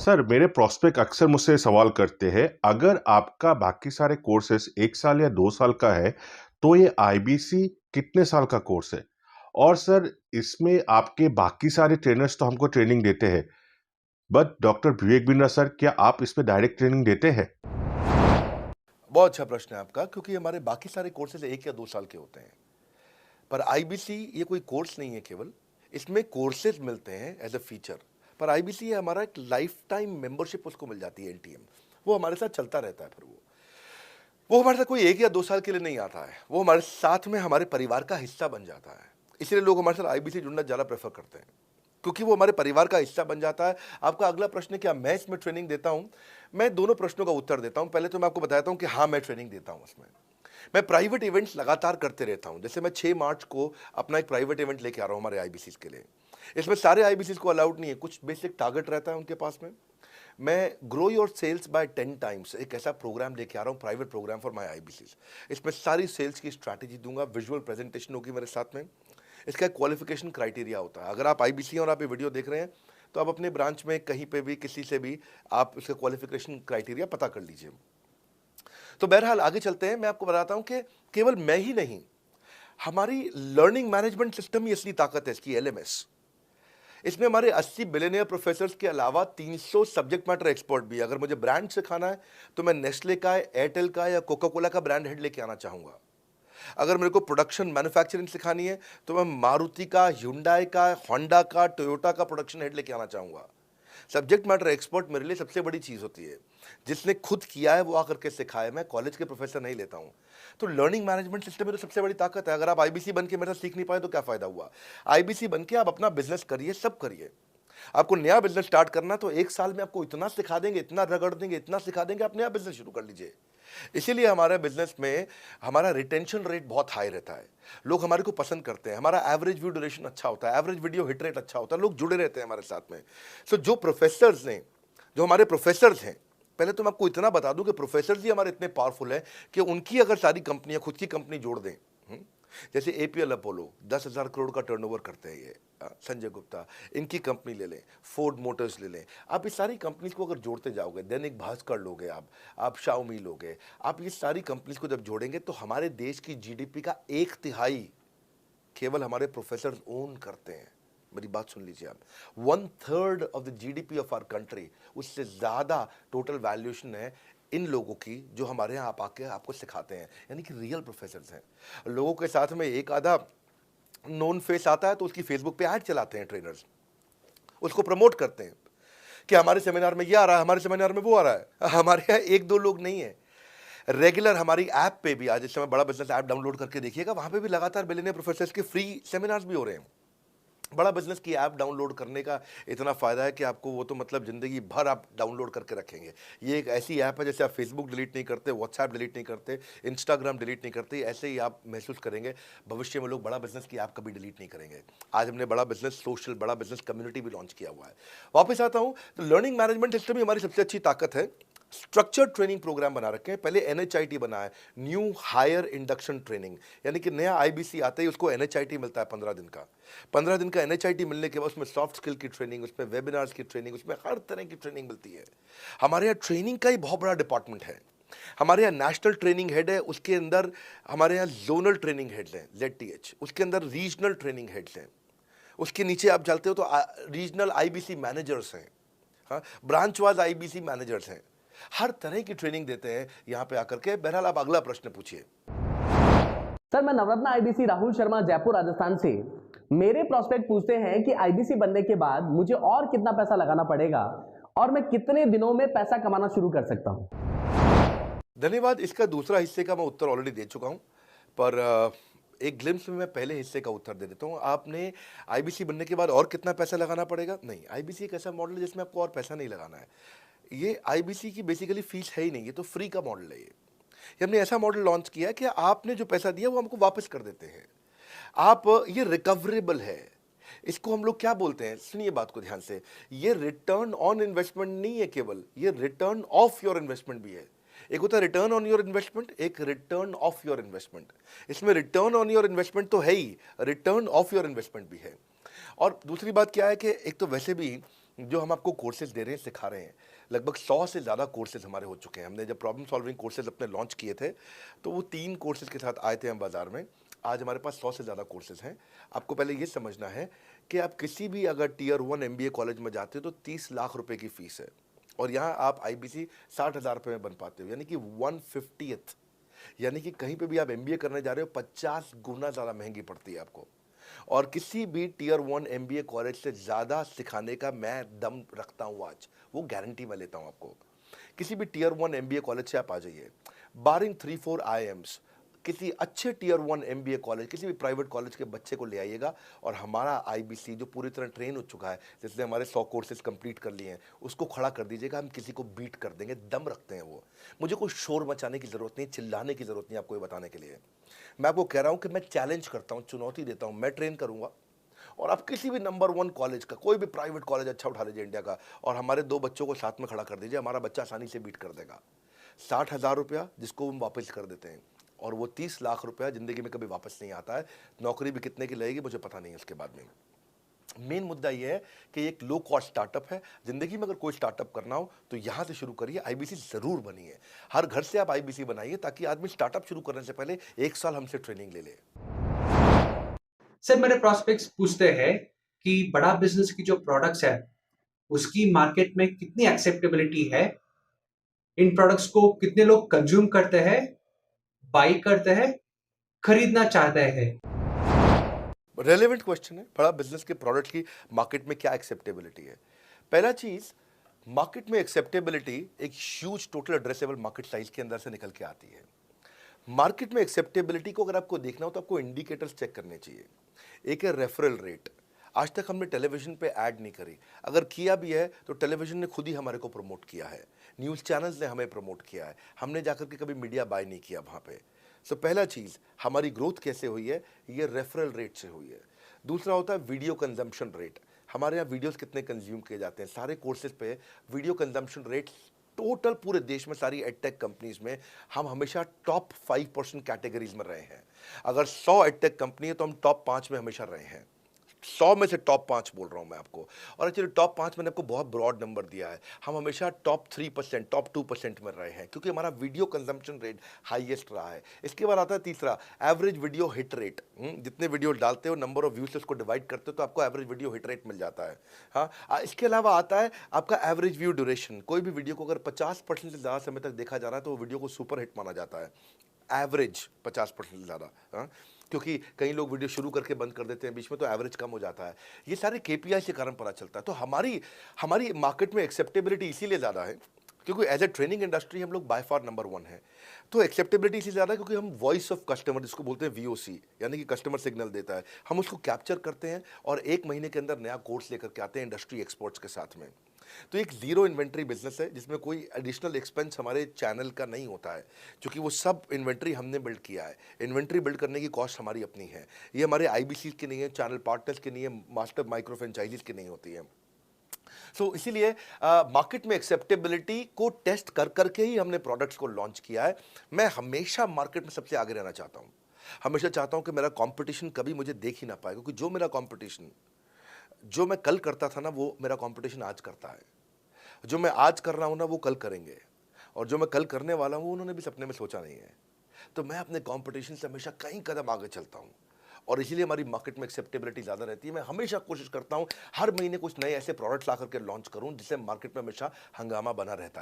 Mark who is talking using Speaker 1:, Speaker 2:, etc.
Speaker 1: Sir, मेरे prospect अक्सर मुझसे सवाल करते हैं, अगर आपका बाकी सारे कोर्सेज़ 1 साल या 2 साल का है, तो ये आईबीसी कितने साल का कोर्स है? और सर, इसमें आपके बाकी सारे ट्रेनर्स तो हमको ट्रेनिंग देते हैं, but doctor Vivek Bindra sir, क्या आप इसमें डायरेक्ट ट्रेनिंग देते हैं?
Speaker 2: बहुत अच्छा प्रश्न है आपका, क्योंकि हमारे बाकी सारे कोर्सेज 1 या 2 साल के होते हैं। पर आईबीसी ये कोई कोर्स नहीं है केवल, इसमें कोर्सेज मिलते हैं एज अ फीचर। पर आईबीसी ये हमारा एक लाइफ टाइम मेंबरशिप उसको मिल जाती है, एनटीएम। वो हमारे साथ चलता रहता है। फिर वो हमारे साथ कोई 1 या 2 साल के लिए नहीं आता है, वो हमारे साथ में हमारे परिवार का हिस्सा बन जाता है। इसलिए लोग हमारे साथ आईबीसी जुड़ना ज़्यादा प्रेफर करते हैं, क्योंकि वो हमारे परिवार का हिस्सा बन जाता है। आपका अगला प्रश्न है, क्या मैं इसमें ट्रेनिंग देता हूं? मैं दोनों प्रश्नों का उत्तर देता हूं। पहले तो मैं आपको बताता हूं कि हाँ, मैं ट्रेनिंग देता हूं इसमें। मैं प्राइवेट इवेंट्स लगातार करते रहता हूं। जैसे मैं 6 मार्च को अपना एक प्राइवेट इवेंट लेके आ रहा हूं हमारे आईबीसीज के लिए। इसमें सारे आईबीसीज को अलाउड नहीं है, कुछ बेसिक टारगेट रहता है उनके पास में। मैं grow your sales by 10 times एक ऐसा प्रोग्राम लेके आ रहा हूँ, private programme for my IBCs. इसमें सारी सेल्स की स्ट्रैटेजी दूंगा, विजुअल प्रेजेंटेशन होगी मेरे साथ में। इसका एक क्वालिफिकेशन क्राइटेरिया होता है। अगर आप आईबीसी और आप ये वीडियो देख रहे हैं, तो आप अपने ब्रांच में कहीं पे भी किसी से भी आप इसका क्वालिफिकेशन क्राइटेरिया पता कर लीजिए। तो बहरहाल आगे चलते हैं। मैं आपको बताता हूं कि केवल मैं ही नहीं, हमारी लर्निंग मैनेजमेंट सिस्टम ही असली ताकत है इसकी, एलएमएस। इसमें हमारे 80 बिलियनियर प्रोफेसर्स के अलावा 300 सब्जेक्ट मैटर एक्सपर्ट भी। अगर मुझे ब्रांड सिखाना है, तो मैं नेस्ले का, एयरटेल का या कोका कोला का ब्रांड हेड लेके आना चाहूंगा। अगर मेरे को प्रोडक्शन मैन्युफैक्चरिंग सिखानी है, तो मैं मारुति का, ह्युंडई का, होंडा का, टोयोटा का प्रोडक्शन हेड लेके आना चाहूंगा। सब्जेक्ट मैटर एक्सपर्ट मेरे लिए सबसे बड़ी चीज होती है। जिसने खुद किया है वो आकर के सिखाए। मैं कॉलेज के प्रोफेसर नहीं लेता हूं। तो लर्निंग मैनेजमेंट सिस्टम में तो सबसे बड़ी ताकत है। अगर आप आईबीसी बन के मेरे साथ सीख नहीं पाए तो क्या फायदा हुआ? आईबीसी बन के आप अपना बिजनेस करिए, सब करिए। आपको नया बिजनेस स्टार्ट करना, तो 1 साल में आपको इतना सिखा देंगे, इतना रगड़ देंगे, इतना सिखा देंगे, आप नया बिजनेस शुरू कर लीजिए। इसीलिए हमारे बिजनेस में हमारा रिटेंशन रेट बहुत हाई रहता है। लोग हमारे को पसंद करते हैं। हमारा एवरेज व्यू ड्यूरेशन अच्छा होता है, एवरेज वीडियो हिट रेट अच्छा होता है, लोग जुड़े रहते हैं हमारे साथ में। सो जो प्रोफेसर्स ने, जो हमारे प्रोफेसर्स हैं, पहले तो मैं आपको इतना बता दूं कि प्रोफेसर्स ही हमारे इतने पावरफुल हैं कि उनकी अगर सारी कंपनियां खुद की कंपनी जोड़ दें, जैसे एपीएल अपोलो 10,000 करोड़ का टर्नओवर करते हैं ये, संजय गुप्ता, इनकी कंपनी ले लें, फोर्ड मोटर्स ले लें। आप इस सारी कंपनीज को अगर जोड़ते जाओगे, दैनिक भास्कर लोगे, आप शाओमी लोगे, आप ये सारी कंपनीज को जब जोड़ेंगे, तो हमारे देश की जीडीपी का 1/3 केवल हमारे प्रोफेसर ओन करते हैं। मेरी बात सुन लीजिए आप। 1/3 of the GDP of our country, उससे ज्यादा टोटल वैल्यूएशन है इन लोगों की, जो हमारे यहाँ आप आके आपको सिखाते हैं, यानी कि रियल प्रोफेसर्स हैं। लोगों के साथ में एक आधा नोन फेस आता है, तो उसकी फेसबुक पे ऐड चलाते हैं ट्रेनर्स, उसको प्रमोट करते हैं कि हमारे सेमिनार में ये आ रहा है, हमारे सेमिनार में वो आ रहा है। हमारे यहाँ 1-2 लोग नहीं है। रेगुलर हमारी ऐप पे भी, आज इस समय बड़ा बिजनेस ऐप डाउनलोड करके देखिएगा, वहां पे भी लगातार बिलियनियर प्रोफेसर्स के फ्री सेमिनार्स भी हो रहे हैं। बड़ा बिजनेस की ऐप डाउनलोड करने का इतना फ़ायदा है कि आपको वो तो मतलब ज़िंदगी भर आप डाउनलोड करके रखेंगे। ये एक ऐसी ऐप है, जैसे आप फेसबुक डिलीट नहीं करते, व्हाट्सएप डिलीट नहीं करते, इंस्टाग्राम डिलीट नहीं करते, ऐसे ही आप महसूस करेंगे। भविष्य में लोग बड़ा बिजनेस की ऐप कभी डिलीट नहीं करेंगे। आज हमने बड़ा बिजनेस सोशल, बड़ा बिजनेस कम्युनिटी भी लॉन्च किया हुआ है। वापस आता हूँ, तो लर्निंग मैनेजमेंट सिस्टम ही हमारी सबसे अच्छी ताकत है। स्ट्रक्चर्ड ट्रेनिंग प्रोग्राम बना रखे हैं। पहले एनएचआईटी बना है, न्यू हायर इंडक्शन ट्रेनिंग, यानी कि नया आईबीसी आता है, उसको एनएचआईटी मिलता है 15 दिन का। 15 दिन का एनएचआईटी मिलने के बाद उसमें सॉफ्ट स्किल की ट्रेनिंग, उसमें वेबिनार्स की ट्रेनिंग, उसमें हर तरह की ट्रेनिंग मिलती है। हमारे यहाँ ट्रेनिंग का ही बहुत बड़ा डिपार्टमेंट है। हमारे यहाँ नेशनल ट्रेनिंग हेड है, उसके अंदर हमारे यहाँ जोनल ट्रेनिंग हेड्स हैं, ZTH, उसके अंदर रीजनल ट्रेनिंग हेड्स हैं, उसके नीचे आप चलते हो तो रीजनल आईबीसी मैनेजर्स हैं, हाँ, ब्रांच वाइज आईबीसी मैनेजर्स हैं। हर तरह की ट्रेनिंग देते हैं यहाँ पे आकर के। बहरहाल आप अगला प्रश्न पूछिए।
Speaker 3: सर, मैं नवरत्न आईबीसी राहुल शर्मा, जयपुर राजस्थान से। मेरे प्रोस्पेक्ट पूछते हैं कि आईबीसी बनने के बाद मुझे और कितना पैसा लगाना पड़ेगा और मैं कितने दिनों में पैसा कमाना शुरू कर सकता हूं?
Speaker 2: धन्यवाद। इसका दूसरा हिस्से का मैं उत्तर ऑलरेडी दे चुका हूं, पर एक ग्लिम्स में मैं पहले हिस्से का उत्तर दे देता हूं। आपने आईबीसी बनने के बाद और कितना पैसा लगाना पड़ेगा? नहीं, आईबीसी एक ऐसा मॉडल है जिसमें आपको और पैसा नहीं लगाना है। ये आईबीसी की बेसिकली फीस है ही नहीं, ये तो फ्री का मॉडल है। ये हमने ऐसा मॉडल लॉन्च किया है कि आपने जो पैसा दिया वो हमको वापस कर देते हैं आप। ये रिकवरेबल है। इसको हम लोग क्या बोलते हैं, सुनिए बात को ध्यान से। ये रिटर्न ऑन इन्वेस्टमेंट नहीं है केवल, ये रिटर्न ऑफ योर इन्वेस्टमेंट भी है। एक होता है रिटर्न ऑन योर इन्वेस्टमेंट, एक रिटर्न ऑफ योर इन्वेस्टमेंट। इसमें रिटर्न ऑन योर इन्वेस्टमेंट तो है ही, रिटर्न ऑफ योर इन्वेस्टमेंट भी है। और दूसरी बात क्या है कि एक तो वैसे भी जो हम आपको कोर्सेज दे रहे हैं, सिखा रहे हैं, लगभग 100 से ज़्यादा कोर्सेज हमारे हो चुके हैं। हमने जब प्रॉब्लम सॉल्विंग कोर्सेज अपने लॉन्च किए थे, तो वो 3 कोर्सेज के साथ आए थे हम बाज़ार में। आज हमारे पास 100 से ज़्यादा कोर्सेज हैं। आपको पहले ये समझना है कि आप किसी भी अगर टियर 1 एमबीए कॉलेज में जाते हो तो 30 लाख रुपए की फ़ीस है, और यहाँ आप आईबीसी 60,000 रुपये में बन पाते हो, यानी कि 1/50th। यानी कि कहीं पे भी आप एमबीए करने जा रहे हो 50 गुना ज़्यादा महंगी पड़ती है आपको। और किसी भी टियर 1 एमबीए कॉलेज से ज़्यादा सिखाने का मैं दम रखता हूँ आज, वो गारंटी मैं लेता हूँ आपको। किसी भी टियर 1 एमबीए कॉलेज से आप आ जाइए, बारिंग 3-4 आईएम्स, किसी अच्छे टियर 1 एमबीए कॉलेज, किसी भी प्राइवेट कॉलेज के बच्चे को ले आइएगा, और हमारा आईबीसी जो पूरी तरह ट्रेन हो चुका है, जिसने हमारे 100 कोर्सेज कंप्लीट कर लिए हैं, उसको खड़ा कर दीजिएगा, हम किसी को बीट कर देंगे, दम रखते हैं वो। मुझे कोई शोर मचाने की ज़रूरत नहीं, चिल्लाने की ज़रूरत नहीं आपको ये बताने के लिए। मैं आपको कह रहा हूँ कि मैं चैलेंज करता हूँ, चुनौती देता हूँ, मैं ट्रेन करूँगा, और आप किसी भी नंबर 1 कॉलेज का, कोई भी प्राइवेट कॉलेज अच्छा उठा लीजिए इंडिया का, और हमारे 2 बच्चों को साथ में खड़ा कर दीजिए, हमारा बच्चा आसानी से बीट कर देगा। 60,000 रुपया जिसको हम वापस कर देते हैं, और वो 30 लाख रुपया ज़िंदगी में कभी वापस नहीं आता है। नौकरी भी कितने की लगेगी मुझे पता नहीं है उसके बाद में। मेन मुद्दा ये है कि एक लो कॉस्ट स्टार्टअप है। ज़िंदगी में अगर कोई स्टार्टअप करना हो तो यहाँ से शुरू करिए, आईबीसी ज़रूर बनिए। हर घर से आप आईबीसी बनाइए, ताकि आदमी स्टार्टअप शुरू करने से पहले 1 साल हमसे ट्रेनिंग ले ले।
Speaker 4: सर मेरे प्रोस्पेक्ट्स पूछते हैं कि बड़ा बिजनेस की जो प्रोडक्ट्स है उसकी मार्केट में कितनी एक्सेप्टेबिलिटी है, इन प्रोडक्ट्स को कितने लोग कंज्यूम करते हैं, बाई करते हैं, खरीदना चाहते हैं।
Speaker 2: रेलेवेंट क्वेश्चन है। बड़ा बिजनेस के प्रोडक्ट की मार्केट में क्या एक्सेप्टेबिलिटी है? पहला चीज़, मार्केट में एक्सेप्टेबिलिटी एक huge total addressable market size के अंदर से निकल के आती है। मार्केट में एक्सेप्टेबिलिटी को अगर आपको देखना हो तो आपको इंडिकेटर्स चेक करने चाहिए। एक है रेफरल रेट। आज तक हमने टेलीविजन पे ऐड नहीं करी, अगर किया भी है तो टेलीविजन ने खुद ही हमारे को प्रमोट किया है, न्यूज़ चैनल्स ने हमें प्रमोट किया है, हमने जाकर के कभी मीडिया बाय नहीं किया वहाँ पे। सो पहला चीज़, हमारी ग्रोथ कैसे हुई है, ये रेफरल रेट से हुई है। दूसरा होता है वीडियो कंजम्पशन रेट। हमारे यहाँ वीडियोस कितने कंज्यूम किए जाते हैं, सारे कोर्सेज पे वीडियो कंजम्पशन रेट टोटल पूरे देश में सारी एडटेक कंपनीज में हम हमेशा टॉप 5% कैटेगरीज में रहे हैं। अगर 100 एडटेक कंपनी है तो हम टॉप 5 में हमेशा रहे हैं। 100 में से टॉप 5 बोल रहा हूं मैं आपको। और एक्चुअली टॉप 5 मैंने आपको बहुत ब्रॉड नंबर दिया है, हम हमेशा टॉप 3%, टॉप 2% में रहे हैं, क्योंकि हमारा वीडियो कंजम्पशन रेट हाईएस्ट रहा है। इसके बाद आता है तीसरा, एवरेज वीडियो हिट रेट। जितने वीडियो डालते हो, नंबर ऑफ व्यूज से उसको डिवाइड करते हो तो आपको एवरेज वीडियो हिट रेट मिल जाता है। हाँ, इसके अलावा आता है आपका एवरेज व्यू ड्यूरेशन। कोई भी वीडियो को अगर 50% से ज़्यादा समय तक देखा जा रहा है तो वो वीडियो को सुपर हिट माना जाता है, एवरेज 50% से ज़्यादा। हाँ, क्योंकि कई लोग वीडियो शुरू करके बंद कर देते हैं बीच में, तो एवरेज कम हो जाता है। ये सारे केपीआई के कारण पता चलता है। तो हमारी हमारी मार्केट में एक्सेप्टेबिलिटी इसीलिए ज़्यादा है क्योंकि एज ए ट्रेनिंग इंडस्ट्री हम लोग बाय फार नंबर 1 है। तो एक्सेप्टेबिलिटी इसलिए ज़्यादा है क्योंकि हम वॉइस ऑफ कस्टमर, जिसको बोलते हैं वीओसी, यानी कि कस्टमर सिग्नल देता है, हम उसको कैप्चर करते हैं और 1 महीने के अंदर नया कोर्स लेकर के आते हैं इंडस्ट्री एक्सपर्ट्स के साथ में। तो एक जीरो इन्वेंट्री बिजनेस है जिसमें कोई एडिशनल एक्सपेंस हमारे चैनल का नहीं होता है, क्योंकि वो सब इन्वेंट्री हमने बिल्ड किया है। इन्वेंट्री बिल्ड करने की कॉस्ट हमारी अपनी है, ये हमारे आईबीसी की नहीं है, चैनल पार्टनर्स की नहीं है, मास्टर माइक्रो फ्रेंचाइजीज की नहीं होती है। सो इसीलिए मार्केट में एक्सेप्टेबिलिटी को टेस्ट कर करके ही हमने प्रोडक्ट्स को लॉन्च किया है। मैं हमेशा मार्केट में सबसे आगे रहना चाहता हूँ, हमेशा चाहता हूँ कि मेरा कंपटीशन कभी मुझे देख ही ना पाए, क्योंकि जो मेरा कंपटीशन, जो मैं कल करता था ना, वो मेरा कंपटीशन आज करता है। जो मैं आज कर रहा हूँ ना, वो कल करेंगे, और जो मैं कल करने वाला हूँ उन्होंने भी सपने में सोचा नहीं है। तो मैं अपने कंपटीशन से हमेशा कई कदम आगे चलता हूँ, और इसीलिए हमारी मार्केट में एक्सेप्टेबिलिटी ज़्यादा रहती है। मैं हमेशा कोशिश करता हूँ हर महीने कुछ नए ऐसे प्रोडक्ट्स ला करके लॉन्च करूँ जिससे मार्केट में हमेशा हंगामा बना रहता है।